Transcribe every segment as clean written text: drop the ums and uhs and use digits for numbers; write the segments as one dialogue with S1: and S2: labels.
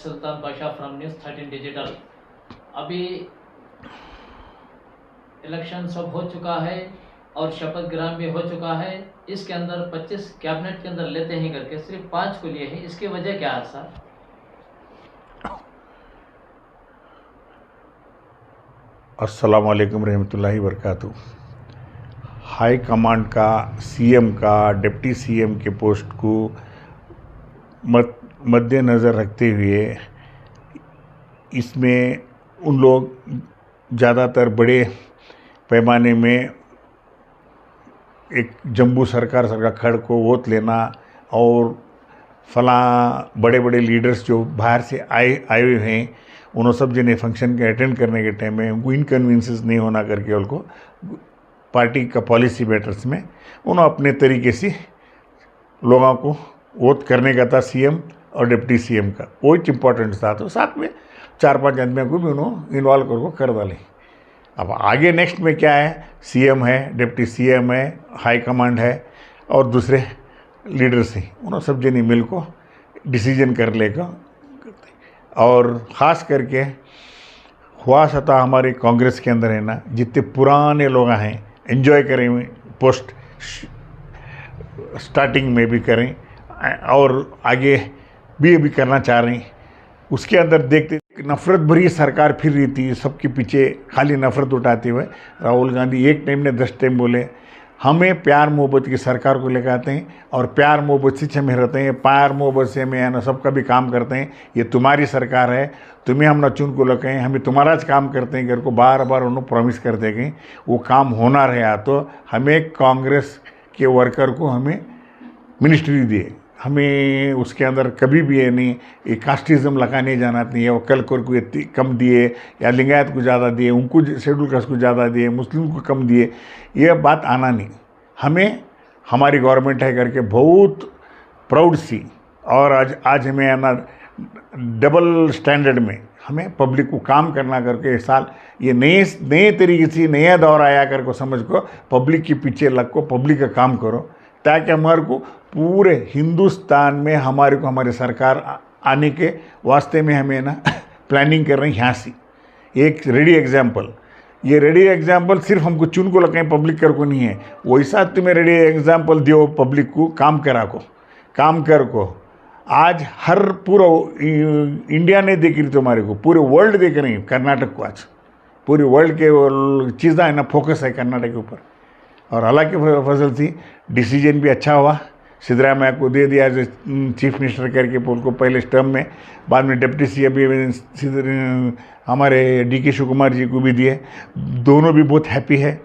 S1: सुल्तान बादशाह from news 13 digital. अभी election सब हो चुका है और शपथ ग्रहण भी हो चुका है। इसके अंदर 25 कैबिनेट के अंदर लेते हैं करके सिर्फ 5 को लिए हैं। इसकी वजह क्या है सर?
S2: अस्सलाम वालेकुम रहमतुल्लाहि वबरकातुहू। हाई कमांड का सीएम का डिप्टी सीएम के पोस्ट को मद्देनज़र रखते हुए इसमें उन लोग ज़्यादातर बड़े पैमाने में एक जम्बू सरकार खड़ को वोट लेना और फलां बड़े बड़े लीडर्स जो बाहर से आए हुए हैं उन्होंने सब जने फंक्शन के अटेंड करने के टाइम में उनको इनकन्वीनियंस नहीं होना करके उनको पार्टी का पॉलिसी मैटर्स में उन्होंने अपने तरीके से लोगों को वोट करने का था सीएम और डिप्टी सीएम का वो एक इम्पोर्टेंट था। तो साथ में 4-5 आदमियों को भी उन्होंने इन्वॉल्व कर डाले। अब आगे नेक्स्ट में क्या है, सीएम है, डिप्टी सीएम है, हाई कमांड है और दूसरे लीडर्स हैं, उन्होंने सब जने मिल को डिसीजन कर लेगा। और ख़ास करके हुआ सता हमारे कांग्रेस के अंदर है ना, जितने पुराने लोग हैं एंजॉय करें पोस्ट स्टार्टिंग में भी करें और आगे भी अभी करना चाह रहे हैं। उसके अंदर देखते नफ़रत भरी सरकार फिर रही थी, सबके पीछे खाली नफ़रत उठाते हुए राहुल गांधी एक टाइम ने 10 टाइम बोले हमें प्यार मोहब्बत की सरकार को लेकर आते हैं और प्यार मोहब्बत से हमें रहते हैं, प्यार मोहब्बत से हमें ना सबका भी काम करते हैं। ये तुम्हारी सरकार है, तुम्हें हम न चुन को लगे हमें तुम्हारा काम करते हैं घर को बार बार उन्होंने प्रॉमिस करते कि वो काम होना रहा तो हमें कांग्रेस के वर्कर को हमें मिनिस्ट्री दिए, हमें उसके अंदर कभी भी ये नहीं ये कास्टिज़म लगाने जाना नहीं है। वो कल को कम दिए या लिंगायत को ज़्यादा दिए, उनको शेड्यूल कास्ट को ज़्यादा दिए, मुस्लिम को कम दिए, ये बात आना नहीं। हमें हमारी गवर्नमेंट है करके बहुत प्राउड सी और आज हमें है ना डबल स्टैंडर्ड में हमें पब्लिक को काम करना करके इस साल ये नए तरीके से नया दौर आया कर को समझ को पब्लिक के पीछे लग को पब्लिक का काम करो ताकि हमारे को पूरे हिंदुस्तान में हमारे को हमारी सरकार आने के वास्ते में हमें ना प्लानिंग कर रहे हैं। यहाँ से एक रेडी एग्जाम्पल, ये रेडी एग्जाम्पल सिर्फ हमको चुन को लगाएं पब्लिक कर को नहीं है, वैसा तुम्हें रेडी एग्जाम्पल दियो पब्लिक को काम करा को काम कर को। आज हर पूरा इंडिया ने देख रही तुम्हारे को, पूरे वर्ल्ड देख रहे हैं कर्नाटक को। आज पूरे वर्ल्ड के चीज़ें है ना फोकस है कर्नाटक के ऊपर। और हालांकि फजल थी डिसीजन भी अच्छा हुआ, सिद्धरामैया को दे दिया एज चीफ मिनिस्टर करके पोल को पहले टर्म में, बाद में डिप्टी सी अभी हमारे डीके शिव कुमार जी को भी दिए। दोनों भी बहुत हैप्पी है,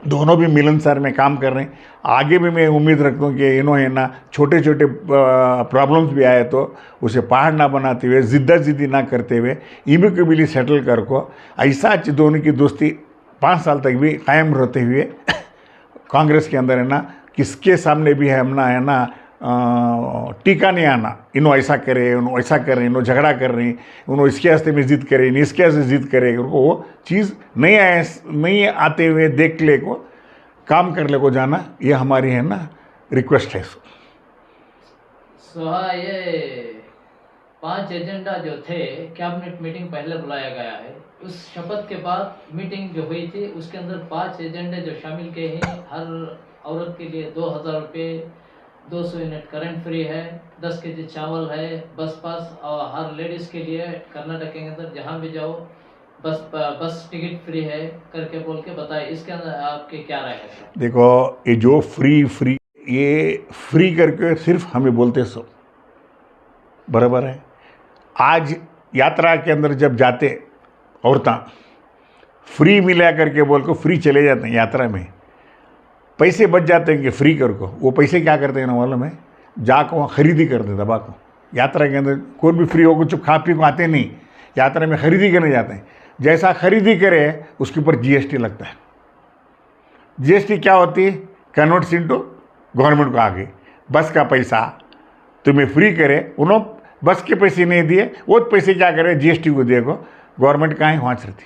S2: दोनों भी मिलनसार में काम कर रहे हैं। आगे भी मैं उम्मीद रखता हूँ कि इन्होंने ना छोटे छोटे प्रॉब्लम्स भी आए तो उसे पहाड़ ना बनाते हुए जिद्दी ना करते हुए इमिकेबली सेटल कर को ऐसा दोनों की दोस्ती 5 साल तक भी कायम रहते हुए कांग्रेस के अंदर है ना किसके सामने भी है हमना है ना टीका नहीं आना, इन्हों ऐसा करे इन्हों ऐसा करें, इन्हों झगड़ा कर रहे हैं, इन्हों इसके वास्ते में जिद करे नहीं इसके वास्ते जिद करे, वो चीज़ नहीं आते हुए देख ले को काम कर ले को जाना, ये हमारी है ना रिक्वेस्ट है।
S1: ये 5 एजेंडा जो थे कैबिनेट मीटिंग पहले बुलाया गया है, उस शपथ के बाद मीटिंग जो हुई थी उसके अंदर 5 एजेंडे जो शामिल किए हैं। हर औरत के लिए 2000 रुपये, 200 यूनिट करंट फ्री है, 10 केजी चावल है, बस पास, और हर लेडीज़ के लिए कर्नाटक के अंदर जहाँ भी जाओ बस टिकट फ्री है करके बोल के बताए। इसके अंदर आपके क्या राय है?
S2: देखो ये जो फ्री ये फ्री करके सिर्फ हमें बोलते सो बराबर है। आज यात्रा के अंदर जब जाते औरतें फ्री मिला करके बोल को फ्री चले जाते हैं, यात्रा में पैसे बच जाते हैं कि फ्री कर को, वो पैसे क्या करते हैं ना मालूम है, जाकर वहाँ खरीदी करते हैं दबा को। यात्रा के अंदर कोई भी फ्री होकर चुप खा पी को आते नहीं, यात्रा में खरीदी करने जाते हैं। जैसा खरीदी करे उसके ऊपर जीएसटी लगता है। जीएसटी क्या होती है, कन्वर्ट्स इनटू गवर्नमेंट को आगे बस का पैसा तुम्हें फ्री करे, उन्होंने बस के पैसे नहीं दिए, वो पैसे क्या करे जीएसटी को देखो, गवर्नमेंट कहाँ है वहाँ रहती,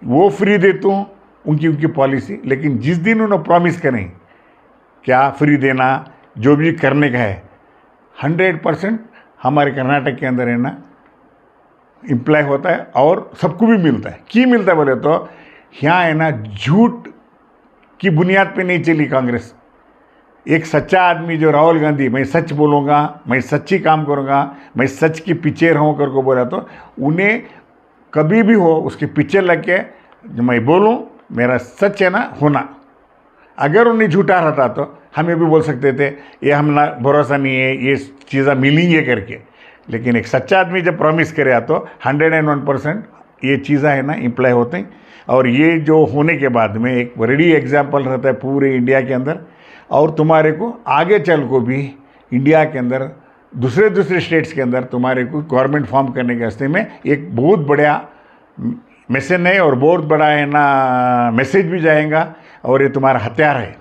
S2: वो फ्री देता हूँ उनकी पॉलिसी। लेकिन जिस दिन उन्होंने प्रॉमिस करें क्या फ्री देना जो भी करने का है 100% हमारे कर्नाटक के अंदर है ना इम्प्लाई होता है और सबको भी मिलता है। क्यों मिलता है बोले तो यहाँ है ना, झूठ की बुनियाद पे नहीं चली कांग्रेस। एक सच्चा आदमी जो राहुल गांधी, मैं सच बोलूँगा, मैं सच्ची काम करूँगा, मैं सच के पीछे रहूँ कर को बोला, तो उन्हें कभी भी हो उसके पीछे लग के जो मैं बोलूँ मेरा सच है ना होना। अगर उन्हें झूठा रहता तो हमें भी बोल सकते थे ये हमला भरोसा नहीं है, ये चीज़ें मिलेंगे करके। लेकिन एक सच्चा आदमी जब प्रॉमिस करे तो 101% ये चीज़ें है ना इम्प्लाई होते हैं। और ये जो होने के बाद में एक बड़ी एग्जाम्पल रहता है पूरे इंडिया के अंदर, और तुम्हारे को आगे चल को भी इंडिया के अंदर दूसरे स्टेट्स के अंदर तुम्हारे को गवर्नमेंट फॉर्म करने के रास्ते में एक बहुत बड़ा मैसेज है और बहुत बड़ा है ना मैसेज भी जाएगा। और ये तुम्हारा हथियार है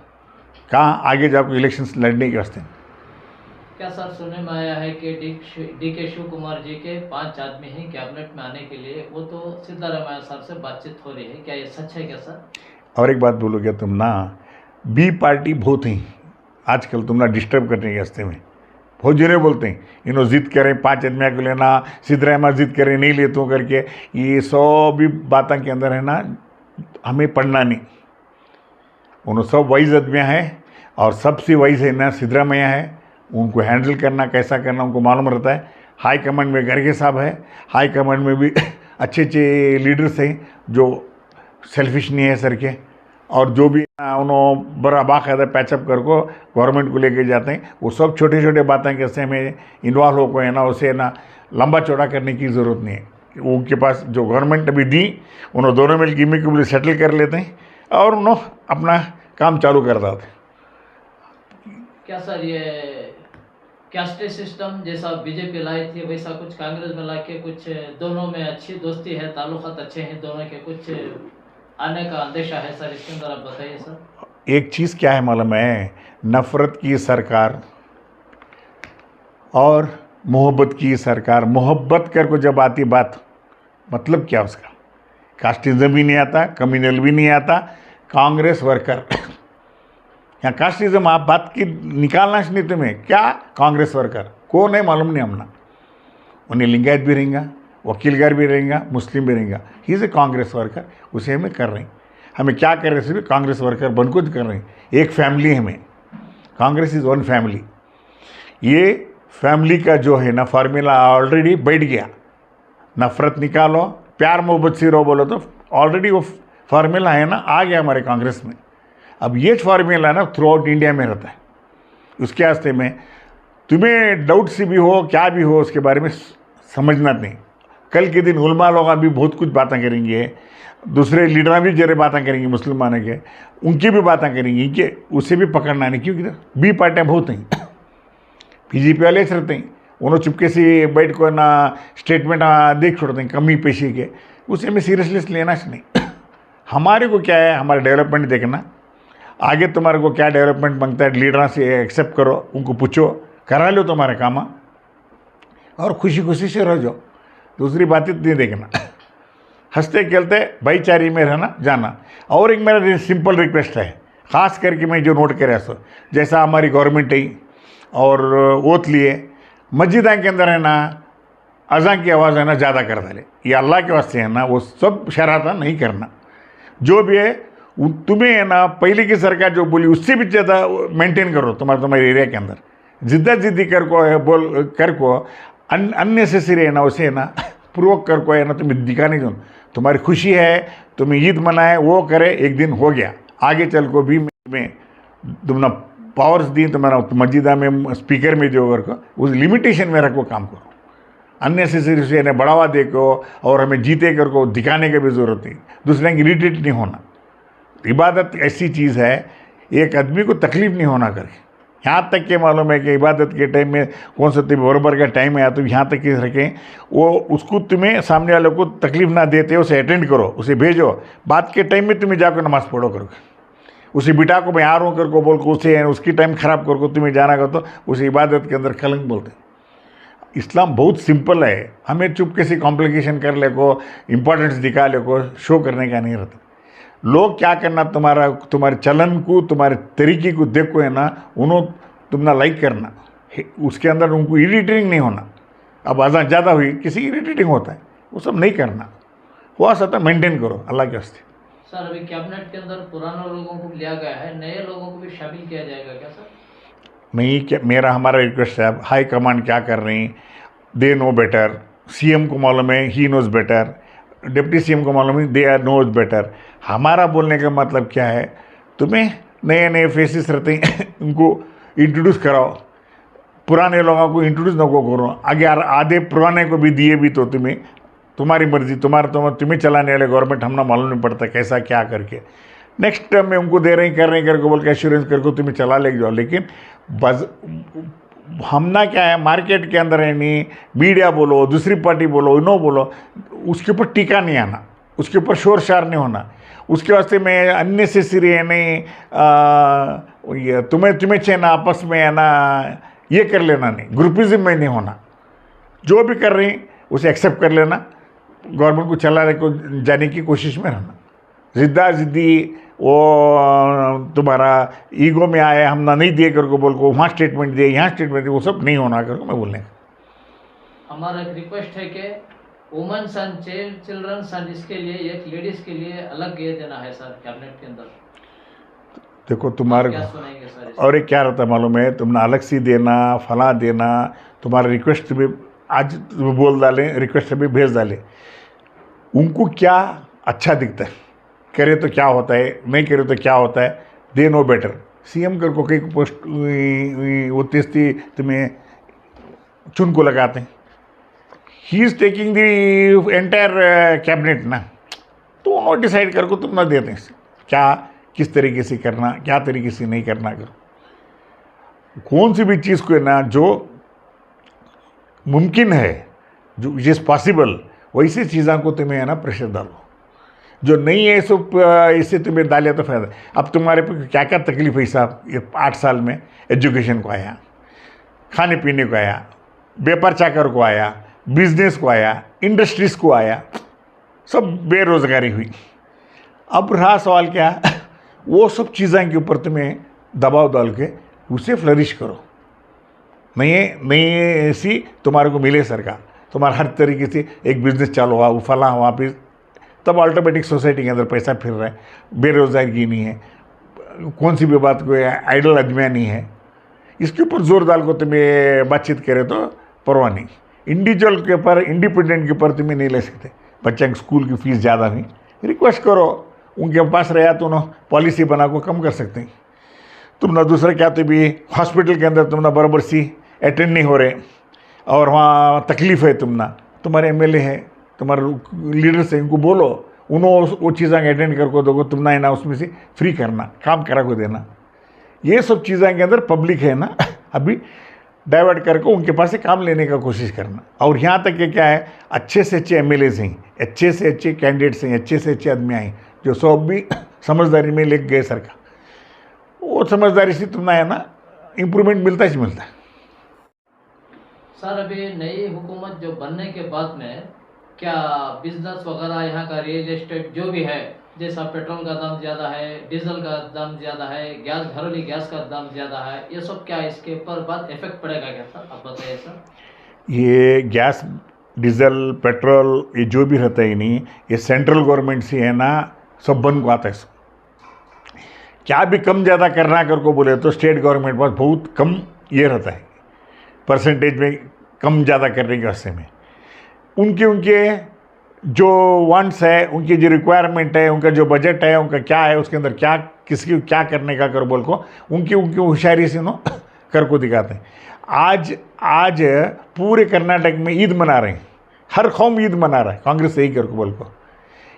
S2: कहाँ आगे जाकर इलेक्शंस लड़ने के वास्ते।
S1: क्या सर सुनने में आया है कि डी के शिव कुमार जी के 5 आदमी हैं कैबिनेट में आने के लिए, वो तो सिद्धारमैया साहब से बातचीत हो रही है, क्या ये सच है क्या सर? और
S2: एक बात बोलोगे तुम ना, बी पार्टी बहुत ही आजकल तुम ना डिस्टर्ब करने के रास्ते में बहुत जने बोलते हैं इन्हों जिद करें 5 आदमी को लेना, सिद्धरामैया जिद करें नहीं लेता हूँ करके। ये सब भी बातों के अंदर है ना हमें पढ़ना नहीं। उन्होंने सब वाइज आदमियाँ हैं और सबसे वाइज है ना सिद्धरामैया है। उनको हैंडल करना कैसा करना उनको मालूम रहता है। हाई कमांड में गर्गे साहब है, हाई कमांड में भी अच्छे लीडर्स हैं जो सेल्फिश नहीं है सर के, और जो भी उन्होंने बड़ा बाकायदा पैचअप कर को गवर्नमेंट को लेके जाते हैं। वो सब छोटे छोटे बातें कैसे में इन्वॉल्व हो को है ना, उसे ना लंबा चौड़ा करने की ज़रूरत नहीं है। उनके पास जो गवर्नमेंट अभी दी उन्होंने दोनों मिल इमिकेबली सेटल कर लेते हैं और उन्होंने अपना काम चालू कर देते हैं।
S1: क्या सर ये कास्ट सिस्टम जैसा बीजेपी लाई थी वैसा कुछ कांग्रेस में लाके कुछ दोनों में अच्छी दोस्ती है, ताल्लुकात अच्छे हैं दोनों के, कुछ आने का अंदेशा है सर? इसके अंदर आप बताइए सर।
S2: एक चीज़ क्या है मालूम है, नफ़रत की सरकार और मोहब्बत की सरकार। मोहब्बत कर को जब आती बात, मतलब क्या उसका, कास्टिज्म भी नहीं आता, कम्युनल भी नहीं आता, कांग्रेस वर्कर यहाँ कास्टिज्म आप बात की निकालना नहीं तुम्हें, क्या कांग्रेस वर्कर कौन है मालूम नहीं हमना। उन्हें लिंगायत भी रहेंगे, वकीलगार भी रहेंगे, मुस्लिम भी रहेंगे, he is a Congress worker. उसे हमें कर रहे हैं, हमें क्या कर रहे हैं, कांग्रेस वर्कर बन को कर रहे हैं। एक फैमिली हमें, कांग्रेस इज़ वन फैमिली। ये फैमिली का जो है ना फार्मूला ऑलरेडी बैठ गया। नफ़रत निकालो, प्यार मोहब्बत से रहो बोलो तो ऑलरेडी वो फार्मूला है ना आ गया हमारे कांग्रेस में। अब ये फार्मूला ना थ्रू आउट इंडिया में रहता है। उसके वास्ते में तुम्हें डाउट सी भी हो क्या भी हो उसके बारे में समझना नहीं। कल के दिन उलमा लोग भी बहुत कुछ बातें करेंगे, दूसरे लीडर भी जरे बातें करेंगे मुसलमानों के, उनकी भी बातें करेंगी कि उसे भी पकड़ना नहीं, क्योंकि बी पार्टियाँ बहुत हैं। बीजेपी वाले रहते हैं, उन्होंने चुपके से बैठ को ना स्टेटमेंट देख छोड़ते हैं कमी पेशी के, उसे हमें सीरियसली लेना नहीं। हमारे को क्या है, हमारा डेवलपमेंट देखना, आगे तुम्हारे को क्या डेवलपमेंट मांगता है लीडर से एक्सेप्ट करो, उनको पूछो, करा लो तुम्हारे काम और खुशी खुशी से रह जाओ। दूसरी बात नहीं देखना, हंसते खेलते भाईचारे में रहना जाना। और एक मेरा सिंपल रिक्वेस्ट है, ख़ास करके मैं जो नोट करे सो, जैसा हमारी गवर्नमेंट है और ओत लिए मस्जिद के अंदर है ना अज़ान की आवाज़ है ना ज़्यादा कर डाले, ये अल्लाह के वास्ते है ना, वो सब शरारत नहीं करना। जो भी है तुम्हें है ना पहले की सरकार जो बोली उससे भी ज़्यादा मेंटेन करो तुम्हारे एरिया के अंदर। जिद्दा जिद्दी कर को है बोल कर को अननेसेसरी है ना उसे है ना पूर्वक कर को है ना तुम्हें दिखाने दो। तुम्हारी खुशी है तुम्हें ईद मनाए वो करे, एक दिन हो गया, आगे चल को भी में तुमने पावर्स दी तुम्हारा मस्जिदा में स्पीकर में जो वर्क उस लिमिटेशन में रखो काम करो। अननेसेसरी से इन्हें बढ़ावा दे को और हमें जीते कर को दिखाने की भी ज़रूरत नहीं, दूसरे की इरिटेट नहीं होना। इबादत ऐसी चीज़ है एक आदमी को तकलीफ़ नहीं होना करके, यहाँ तक के मालूम है कि इबादत के टाइम में कौन सा बराबर का टाइम है तो यहाँ तक कि रखें वो उसको तुम्हें सामने वाले को तकलीफ़ ना देते उसे अटेंड करो, उसे भेजो, बात के टाइम में तुम्हें जाकर नमाज़ पढ़ो करो। उसे बिटा को मैं आ रहा हूँ कर को बोल को उसे उसकी टाइम ख़राब कर को तुम्हें जाना कर तो उसे इबादत के अंदर कलंक बोलते हैं। इस्लाम बहुत सिंपल है, हमें चुपके से कॉम्प्लिकेशन कर ले को इम्पोर्टेंस दिखा ले को शो करने का नहीं रहता। लोग क्या करना तुम्हारे चलन को तुम्हारे तरीके को देखो है ना उन्होंने तुमना लाइक करना, उसके अंदर उनको इरिटेटिंग नहीं होना। अब अज़ान ज़्यादा हुई किसी इरिटेटिंग होता है, वो सब नहीं करना, हुआ सकता मेंटेन करो अल्लाह के वास्ते।
S1: सर अभी कैबिनेट के अंदर पुराने लोगों को लिया गया है, नए लोगों को भी शामिल किया जाएगा क्या सर?
S2: नहीं, क्या मेरा हमारा रिक्वेस्ट है, हाई कमांड क्या कर रही, दे नो बेटर, सीएम को मालूम है he knows better, deputy CM को मालूम है दे आर नोज बेटर। हमारा बोलने का मतलब क्या है, तुम्हें नए नए फेसेस रहते हैं उनको इंट्रोड्यूस कराओ, पुराने लोगों को इंट्रोड्यूस न करो। आगे आधे पुराने को भी दिए भी तो तुम्हारी मर्जी, तुम्हें चलाने वाले गवर्नमेंट हमने मालूम नहीं पड़ता कैसा क्या करके, नेक्स्ट टर्म में उनको दे रहे हैं करके बोल के एश्योरेंस करके तुम्हें चला ले जाओ। लेकिन बस हमना क्या है, मार्केट के अंदर है नहीं, मीडिया बोलो, दूसरी पार्टी बोलो, नो बोलो, उसके ऊपर टीका नहीं आना, उसके ऊपर शोर शार नहीं होना। उसके वास्ते में अननेसेसरी है नहीं, तुम्हें चाहिए ना आपस में है ना, ये कर लेना नहीं, ग्रुपिज्म में नहीं होना। जो भी कर रही उसे एक्सेप्ट कर लेना, गवर्नमेंट को चलाने को जाने की कोशिश में रहना। जिद्दा जिद्दी वो तुम्हारा ईगो में आया, हम ना नहीं दिए करके बोल को वहाँ स्टेटमेंट दिए यहाँ स्टेटमेंट दिए, वो सब नहीं होना करके मैं बोलने का।
S1: हमारा एक रिक्वेस्ट है कि वुमेन्स एंड चिल्ड्रंस एंड इसके लिए एक लेडीज के लिए अलग ये देना है सर कैबिनेट के अंदर।
S2: देखो तुम्हारे
S1: क्या सुनाएंगे सर?
S2: और एक क्या रहता है मालूम है, तुमने अलग सी देना फला देना, तुम्हारा रिक्वेस्ट भी आज बोल डालें, रिक्वेस्ट भी भेज डालें, उनको क्या अच्छा दिखता है, करे तो क्या होता है, नहीं करे तो क्या होता है, दे नो बेटर। सीएम कर को कई पोस्ट वो तेस्ती तुम्हें चुन को लगाते हैं, he is taking the entire cabinet ना, तो उन्होंने डिसाइड करके तुम ना देते हैं क्या किस तरीके से करना, क्या तरीके से नहीं करना। करो कौन सी भी चीज़ को है ना जो मुमकिन है, जो विच इज़ पॉसिबल, वैसी चीज़ों को तुम्हें है ना प्रेशर डालो। जो नहीं है सब इससे तुम्हें डाले तो फायदा। अब तुम्हारे पे क्या क्या तकलीफ है साहब, ये 8 साल में एजुकेशन को आया, खाने पीने को आया, व्यापार चाकर को आया, बिजनेस को आया, इंडस्ट्रीज को आया, सब बेरोजगारी हुई। अब रहा सवाल क्या, वो सब चीज़ों के ऊपर तुम्हें दबाव डाल के उसे फ्लरिश करो। नहीं ऐसी तुम्हारे को मिले सरकार, तुम्हारा हर तरीके से एक बिजनेस चालू हुआ, वो फला हुआ, फिर तब ऑटोमेटिक सोसाइटी के अंदर पैसा फिर रहा है, बेरोजगारी नहीं है, कौन सी भी बात कोई आइडल आदमियाँ नहीं है, इसके ऊपर जोर डाल को तुम्हें बातचीत करे तो परवाह नहीं। इंडिविजुअल के ऊपर, इंडिपेंडेंट के ऊपर तुम्हें नहीं ले सकते। बच्चा की स्कूल की फीस ज़्यादा हुई, रिक्वेस्ट करो, उनके पास रहा तो ना पॉलिसी बना को कम कर सकते हैं। तुम ना दूसरा क्या तो भी हॉस्पिटल के अंदर तुम ना बराबर सी अटेंड नहीं हो रहे और वहाँ तकलीफ़ है, तुम ना तुम्हारे एमएलए है, तुम्हारे लीडर्स है, इनको बोलो उन्होंने वो चीज़ें अटेंड करको दोगे, तुम ना है ना उसमें से फ्री करना, काम करा को देना। ये सब चीज़ों के अंदर पब्लिक है ना अभी डाइवर्ट करके उनके पास से काम लेने का कोशिश करना। और यहाँ तक कि क्या है, अच्छे से अच्छे एमएलएज हैं, अच्छे से अच्छे कैंडिडेट्स हैं, अच्छे से अच्छे आदमी हैं जो सब भी समझदारी में लेके गए सरकार, वो समझदारी से तुम ना है ना इम्प्रूवमेंट मिलता ही मिलता है।
S1: सर अभी नई हुकूमत जो बनने के बाद में क्या बिजनेस वगैरह यहाँ का रियल एस्टेट जो भी है, जैसा पेट्रोल का दाम ज़्यादा है, डीजल का दाम ज़्यादा है, गैस घरेलू गैस का दाम ज़्यादा है, ये सब क्या इसके ऊपर बात इफेक्ट पड़ेगा क्या सर, आप बताइए सर।
S2: ये गैस डीजल पेट्रोल ये जो भी रहता है नहीं, ये सेंट्रल गवर्नमेंट से है ना सब बन को आता है। सब क्या भी कम ज़्यादा करना कर को बोले तो स्टेट गवर्नमेंट पास बहुत कम ये रहता है, परसेंटेज में कम ज़्यादा करने के वास्ते में उनके जो वांट्स है, उनकी जो रिक्वायरमेंट है, उनका जो बजट है, उनका क्या है, उसके अंदर क्या किसकी क्या करने का कर बोल को उनकी होशियारी से नो कर को दिखाते हैं। आज पूरे कर्नाटक में ईद मना रहे हैं, हर कौम ईद मना रहा है, कांग्रेस यही कर को बोल को।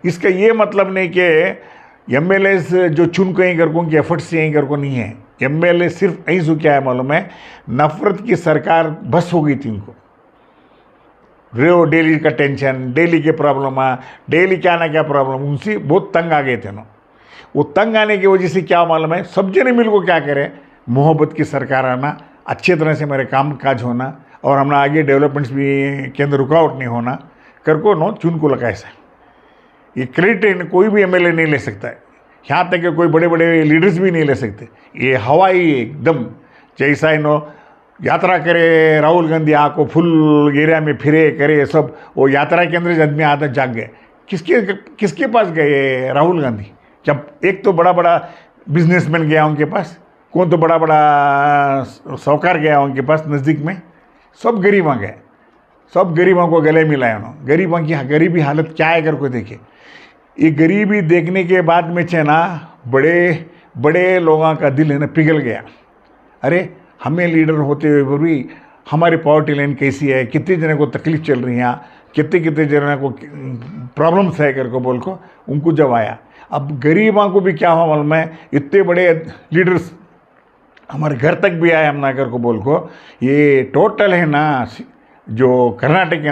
S2: इसका ये मतलब नहीं कि एमएलए जो चुन कहीं कर को उनके एफर्ट्स से यहीं कर को नहीं है। एमएलए सिर्फ यहीं सो क्या है मालूम है, नफरत की सरकार बस हो गई थी उनको, रो डेली का टेंशन, डेली के प्रॉब्लम, डेली क्या ना क्या प्रॉब्लम, उनसे बहुत तंग आ गए थे ना। वो तंग आने की वजह से क्या मालूम है, सब जने मिल को क्या करें, मोहब्बत की सरकार आना, अच्छे तरह से मेरे काम काज होना और हमारा आगे डेवलपमेंट्स भी के अंदर रुकावट नहीं होना कर को नो चुन को लगा। ऐसा ये क्रेडिट कोई भी एमएलए नहीं ले सकता है, यहाँ तक कि कोई बड़े बड़े लीडर्स भी नहीं ले सकते। ये हवाई एकदम जैसा नो यात्रा करे, राहुल गांधी आको फुल एरिया में फिरे करे सब, वो यात्रा के अंदर आदमी आदत जाग गए। किसके पास गए राहुल गांधी? जब एक तो बड़ा बड़ा बिजनेसमैन गया उनके पास, कौन तो बड़ा बड़ा साहूकार गया उनके पास नज़दीक में, सब गरीबों गए, सब गरीबों को गले मिलाए उन्होंने। गरीबों की गरीबी हालत क्या है कर को देखे। ये गरीबी देखने के बाद में ना बड़े बड़े लोगों का दिल है ना पिघल गया। अरे हमें लीडर होते हुए भी हमारी पॉवर्टी लाइन कैसी है, कितने जने को तकलीफ चल रही है, कितने जने को प्रॉब्लम्स है कर को बोल को उनको जब आया। अब गरीबों को भी क्या हुआ मालूम है, इतने बड़े लीडर्स हमारे घर तक भी आए हम ना कर को बोल को। ये टोटल है ना जो कर्नाटक के